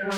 Hey,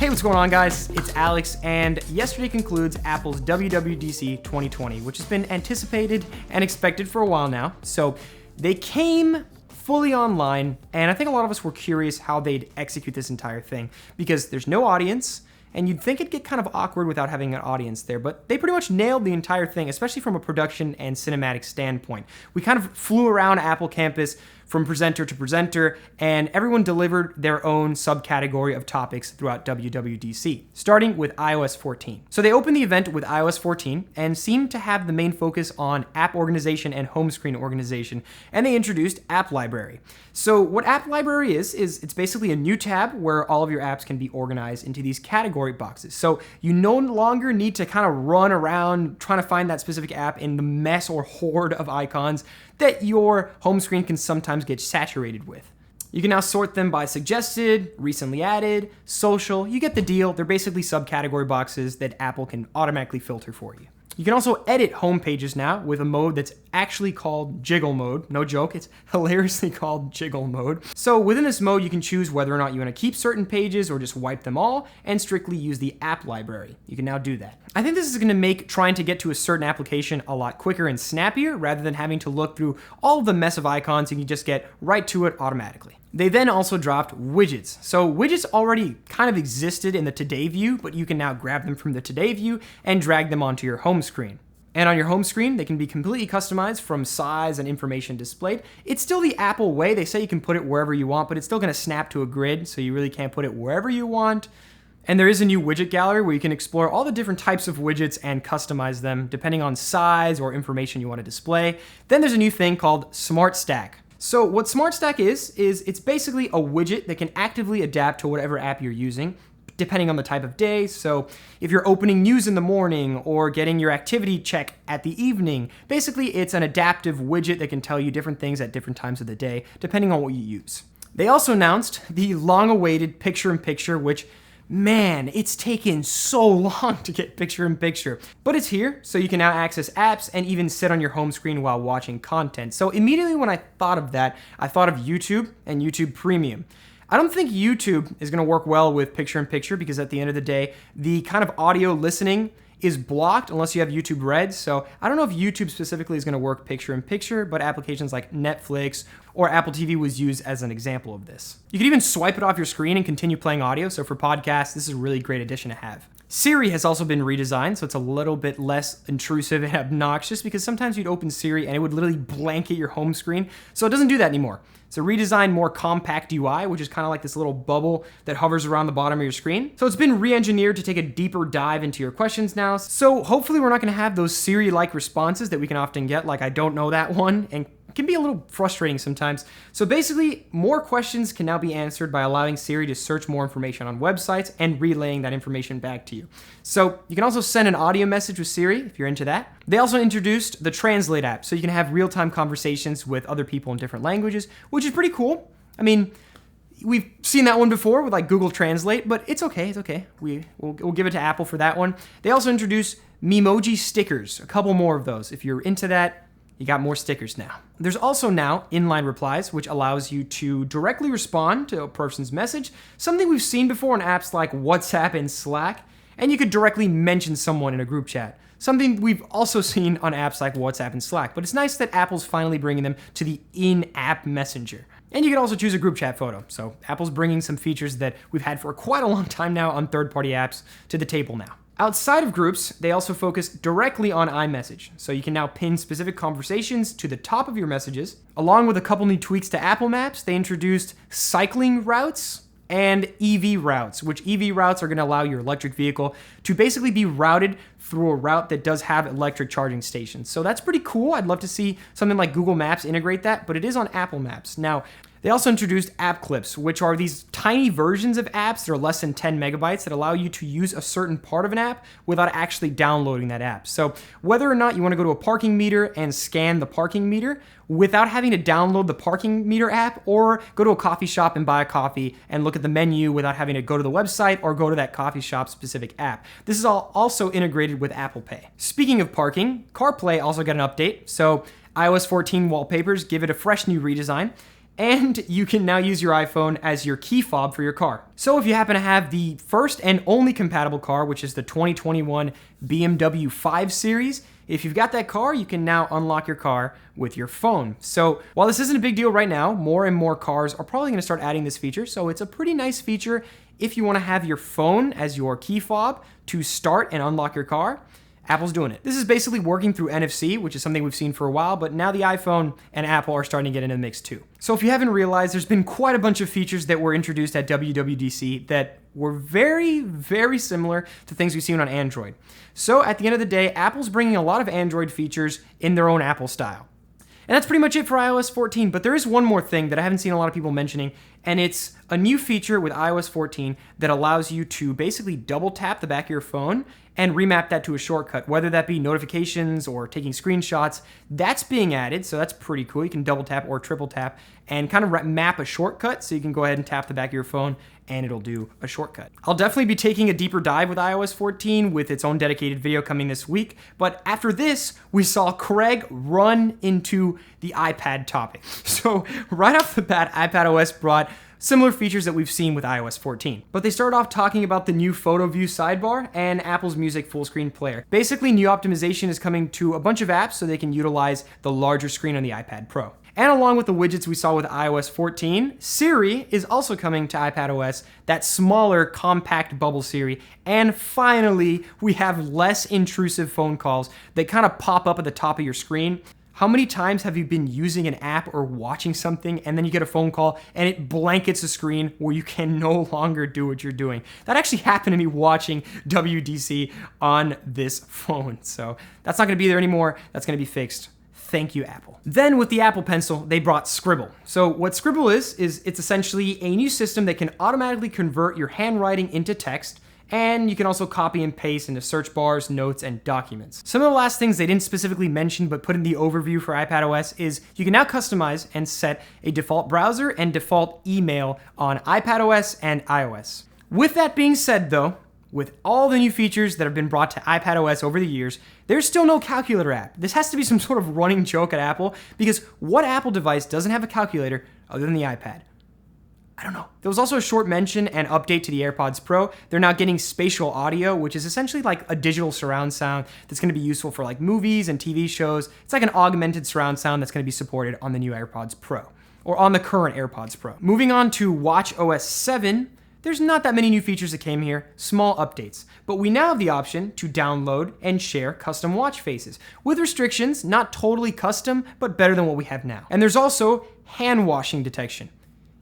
what's going on, guys? It's Alex, and yesterday concludes Apple's WWDC 2020, which has been anticipated and expected for a while now. So they came fully online, and I think a lot of us were curious how they'd execute this entire thing, because there's no audience, and you'd think it'd get kind of awkward without having an audience there, but they pretty much nailed the entire thing, especially from a production and cinematic standpoint. We kind of flew around Apple campus from presenter to presenter, and everyone delivered their own subcategory of topics throughout WWDC, starting with iOS 14. So they opened the event with iOS 14 and seemed to have the main focus on app organization and home screen organization, and they introduced App Library. So what App Library is it's basically a new tab where all of your apps can be organized into these category boxes. So you no longer need to kind of run around trying to find that specific app in the mess or horde of icons that your home screen can sometimes get saturated with. You can now sort them by suggested, recently added, social. You get the deal. They're basically subcategory boxes that Apple can automatically filter for you. You can also edit home pages now with a mode that's actually called jiggle mode. No joke, it's hilariously called jiggle mode. So within this mode, you can choose whether or not you want to keep certain pages or just wipe them all and strictly use the app library. You can now do that. I think this is going to make trying to get to a certain application a lot quicker and snappier rather than having to look through all of the mess of icons. You can just get right to it automatically. They then also dropped widgets. So widgets already kind of existed in the Today view, but you can now grab them from the Today view and drag them onto your home screen. And on your home screen, they can be completely customized from size and information displayed. It's still the Apple way. They say you can put it wherever you want, but it's still going to snap to a grid, so you really can't put it wherever you want. And there is a new widget gallery where you can explore all the different types of widgets and customize them depending on size or information you want to display. Then there's a new thing called Smart Stack. So what Smart Stack is it's basically a widget that can actively adapt to whatever app you're using, depending on the type of day. So if you're opening news in the morning or getting your activity check at the evening, basically it's an adaptive widget that can tell you different things at different times of the day, depending on what you use. They also announced the long-awaited picture-in-picture, which, man, it's taken so long to get picture-in-picture. But it's here, so you can now access apps and even sit on your home screen while watching content. So immediately when I thought of that, I thought of YouTube and YouTube Premium. I don't think YouTube is going to work well with picture-in-picture because at the end of the day, the kind of audio listening is blocked unless you have YouTube Red. So I don't know if YouTube specifically is going to work picture-in-picture, but applications like Netflix or Apple TV was used as an example of this. You can even swipe it off your screen and continue playing audio. So for podcasts, this is a really great addition to have. Siri has also been redesigned, so it's a little bit less intrusive and obnoxious because sometimes you'd open Siri and it would literally blanket your home screen. So it doesn't do that anymore. It's a redesigned, more compact UI, which is kind of like this little bubble that hovers around the bottom of your screen. So it's been re-engineered to take a deeper dive into your questions now. So hopefully we're not going to have those Siri-like responses that we can often get, like I don't know that one, and can be a little frustrating sometimes. So basically, more questions can now be answered by allowing Siri to search more information on websites and relaying that information back to you. So you can also send an audio message with Siri if you're into that. They also introduced the Translate app, so you can have real-time conversations with other people in different languages, which is pretty cool. I mean, we've seen that one before with like Google Translate, but it's okay, We'll give it to Apple for that one. They also introduced Memoji stickers, a couple more of those. If you're into that, you got more stickers now. There's also now inline replies, which allows you to directly respond to a person's message, something we've seen before in apps like WhatsApp and Slack, and you could directly mention someone in a group chat, something we've also seen on apps like WhatsApp and Slack, but it's nice that Apple's finally bringing them to the in-app messenger. And you can also choose a group chat photo, so Apple's bringing some features that we've had for quite a long time now on third-party apps to the table now. Outside of groups, they also focus directly on iMessage, so you can now pin specific conversations to the top of your messages. Along with a couple new tweaks to Apple Maps, they introduced cycling routes and EV routes, which EV routes are going to allow your electric vehicle to basically be routed through a route that does have electric charging stations. So that's pretty cool. I'd love to see something like Google Maps integrate that, but it is on Apple Maps. Now, they also introduced app clips, which are these tiny versions of apps that are less than 10 megabytes that allow you to use a certain part of an app without actually downloading that app. So whether or not you want to go to a parking meter and scan the parking meter without having to download the parking meter app, or go to a coffee shop and buy a coffee and look at the menu without having to go to the website or go to that coffee shop specific app. This is all also integrated with Apple Pay. Speaking of parking, CarPlay also got an update. So iOS 14 wallpapers give it a fresh new redesign, and you can now use your iPhone as your key fob for your car. So if you happen to have the first and only compatible car, which is the 2021 BMW 5 Series, if you've got that car, you can now unlock your car with your phone. So while this isn't a big deal right now, more and more cars are probably going to start adding this feature. So it's a pretty nice feature if you want to have your phone as your key fob to start and unlock your car. Apple's doing it. This is basically working through NFC, which is something we've seen for a while, but now the iPhone and Apple are starting to get into the mix too. So if you haven't realized, there's been quite a bunch of features that were introduced at WWDC that were very, very similar to things we've seen on Android. So at the end of the day, Apple's bringing a lot of Android features in their own Apple style. And that's pretty much it for iOS 14, but there is one more thing that I haven't seen a lot of people mentioning, and it's a new feature with iOS 14 that allows you to basically double tap the back of your phone and remap that to a shortcut, whether that be notifications or taking screenshots. That's being added, so that's pretty cool. You can double tap or triple tap and kind of map a shortcut, so you can go ahead and tap the back of your phone and it'll do a shortcut. I'll definitely be taking a deeper dive with iOS 14 with its own dedicated video coming this week, but after this, we saw Craig run into the iPad topic. So right off the bat, iPadOS brought similar features that we've seen with iOS 14. But they start off talking about the new photo view sidebar and Apple's music full screen player. Basically, new optimization is coming to a bunch of apps so they can utilize the larger screen on the iPad Pro. And along with the widgets we saw with iOS 14, Siri is also coming to iPadOS, that smaller, compact bubble Siri. And finally, we have less intrusive phone calls that kind of pop up at the top of your screen. How many times have you been using an app or watching something and then you get a phone call and it blankets the screen where you can no longer do what you're doing? That actually happened to me watching WWDC on this phone. So that's not gonna be there anymore. That's gonna be fixed. Thank you, Apple. Then with the Apple Pencil, they brought Scribble. So what Scribble is it's essentially a new system that can automatically convert your handwriting into text, and you can also copy and paste into search bars, notes, and documents. Some of the last things they didn't specifically mention but put in the overview for iPadOS is you can now customize and set a default browser and default email on iPadOS and iOS. With that being said though, with all the new features that have been brought to iPadOS over the years, there's still no calculator app. This has to be some sort of running joke at Apple, because what Apple device doesn't have a calculator other than the iPad? I don't know. There was also a short mention and update to the AirPods Pro. They're now getting spatial audio, which is essentially like a digital surround sound that's going to be useful for like movies and TV shows. It's like an augmented surround sound that's going to be supported on the new AirPods Pro, or on the current AirPods Pro. Moving on to WatchOS 7, there's not that many new features that came here, small updates. But we now have the option to download and share custom watch faces, with restrictions, not totally custom, but better than what we have now. And there's also hand washing detection.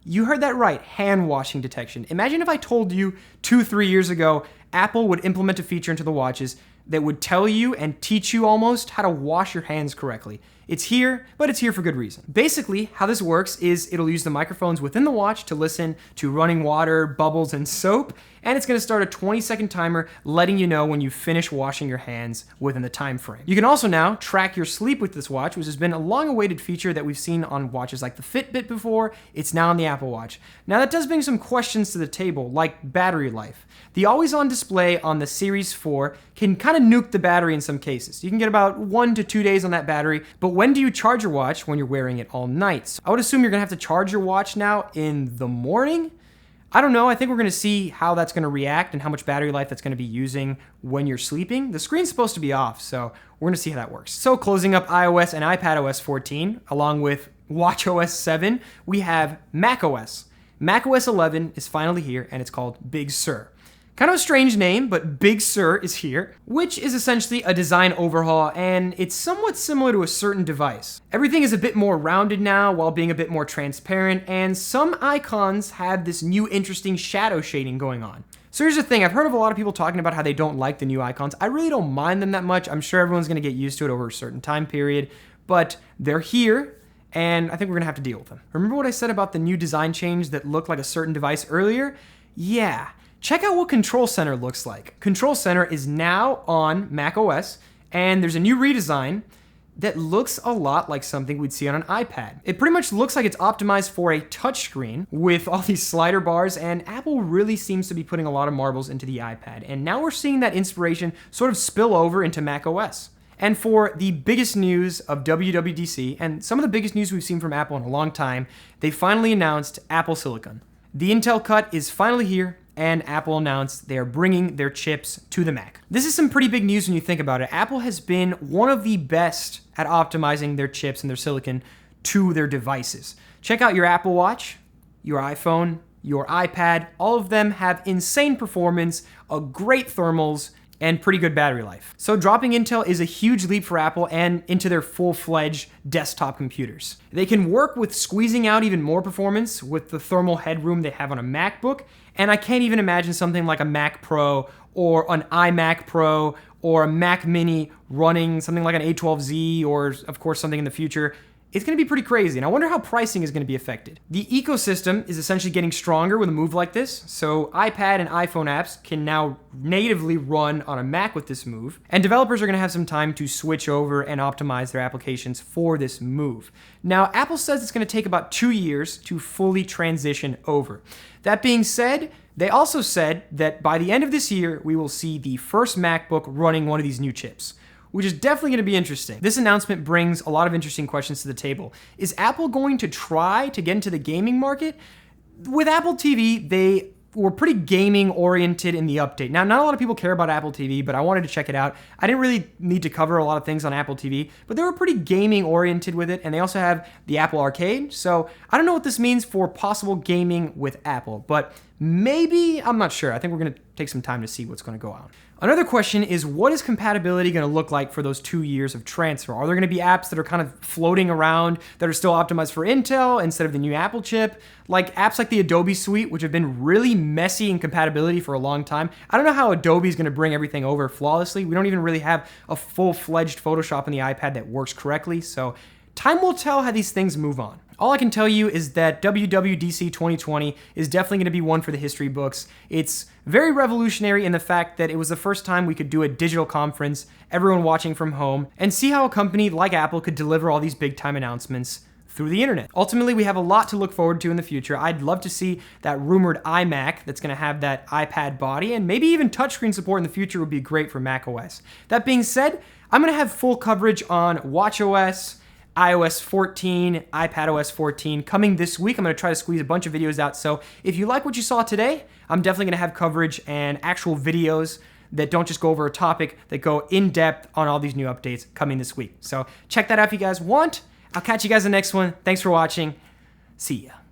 You heard that right, hand washing detection. Imagine if I told you 2-3 years ago, Apple would implement a feature into the watches that would tell you and teach you almost how to wash your hands correctly. It's here, but it's here for good reason. Basically, how this works is it'll use the microphones within the watch to listen to running water, bubbles, and soap, and it's gonna start a 20-second timer letting you know when you finish washing your hands within the time frame. You can also now track your sleep with this watch, which has been a long-awaited feature that we've seen on watches like the Fitbit before. It's now on the Apple Watch. Now that does bring some questions to the table, like battery life. The always-on display on the Series 4 can kind of nuke the battery in some cases. You can get about 1 to 2 days on that battery, but when do you charge your watch? When you're wearing it all night. So I would assume you're gonna have to charge your watch now in the morning? I don't know, I think we're gonna see how that's gonna react and how much battery life that's gonna be using when you're sleeping. The screen's supposed to be off, so we're gonna see how that works. So closing up iOS and iPadOS 14, along with WatchOS 7, we have macOS. macOS 11 is finally here, and it's called Big Sur. Kind of a strange name, but Big Sur is here, which is essentially a design overhaul, and it's somewhat similar to a certain device. Everything is a bit more rounded now, while being a bit more transparent, and some icons have this new interesting shadow shading going on. So here's the thing, I've heard of a lot of people talking about how they don't like the new icons. I really don't mind them that much. I'm sure everyone's gonna get used to it over a certain time period, but they're here, and I think we're gonna have to deal with them. Remember what I said about the new design change that looked like a certain device earlier? Yeah. Check out what Control Center looks like. Control Center is now on macOS, and there's a new redesign that looks a lot like something we'd see on an iPad. It pretty much looks like it's optimized for a touchscreen with all these slider bars, and Apple really seems to be putting a lot of marbles into the iPad. And now we're seeing that inspiration sort of spill over into macOS. And for the biggest news of WWDC, and some of the biggest news we've seen from Apple in a long time, they finally announced Apple Silicon. The Intel cut is finally here, and Apple announced they're bringing their chips to the Mac. This is some pretty big news when you think about it. Apple has been one of the best at optimizing their chips and their silicon to their devices. Check out your Apple Watch, your iPhone, your iPad. All of them have insane performance, a great thermals, and pretty good battery life. So dropping Intel is a huge leap for Apple and into their full-fledged desktop computers. They can work with squeezing out even more performance with the thermal headroom they have on a MacBook, and I can't even imagine something like a Mac Pro or an iMac Pro or a Mac Mini running something like an A12Z or, of course, something in the future. It's going to be pretty crazy, and I wonder how pricing is going to be affected. The ecosystem is essentially getting stronger with a move like this, so iPad and iPhone apps can now natively run on a Mac with this move, and developers are going to have some time to switch over and optimize their applications for this move. Now, Apple says it's going to take about 2 years to fully transition over. That being said, they also said that by the end of this year, we will see the first MacBook running one of these new chips, which is definitely going to be interesting. This announcement brings a lot of interesting questions to the table. Is Apple going to try to get into the gaming market? With Apple TV, they were pretty gaming oriented in the update. Now, not a lot of people care about Apple TV, but I wanted to check it out. I didn't really need to cover a lot of things on Apple TV, but they were pretty gaming oriented with it, and they also have the Apple Arcade. So I don't know what this means for possible gaming with Apple, but maybe, I'm not sure. I think we're going to take some time to see what's going to go on. Another question is, what is compatibility going to look like for those 2 years of transfer? Are there going to be apps that are kind of floating around that are still optimized for Intel instead of the new Apple chip? Like apps like the Adobe Suite, which have been really messy in compatibility for a long time. I don't know how Adobe is going to bring everything over flawlessly. We don't even really have a full-fledged Photoshop on the iPad that works correctly, so time will tell how these things move on. All I can tell you is that WWDC 2020 is definitely going to be one for the history books. It's very revolutionary in the fact that it was the first time we could do a digital conference, everyone watching from home, and see how a company like Apple could deliver all these big-time announcements through the internet. Ultimately, we have a lot to look forward to in the future. I'd love to see that rumored iMac that's going to have that iPad body, and maybe even touchscreen support in the future would be great for macOS. That being said, I'm going to have full coverage on watchOS, iOS 14, iPadOS 14 coming this week. I'm going to try to squeeze a bunch of videos out. So if you like what you saw today, I'm definitely going to have coverage and actual videos that don't just go over a topic, that go in depth on all these new updates coming this week. So check that out if you guys want. I'll catch you guys in the next one. Thanks for watching. See ya.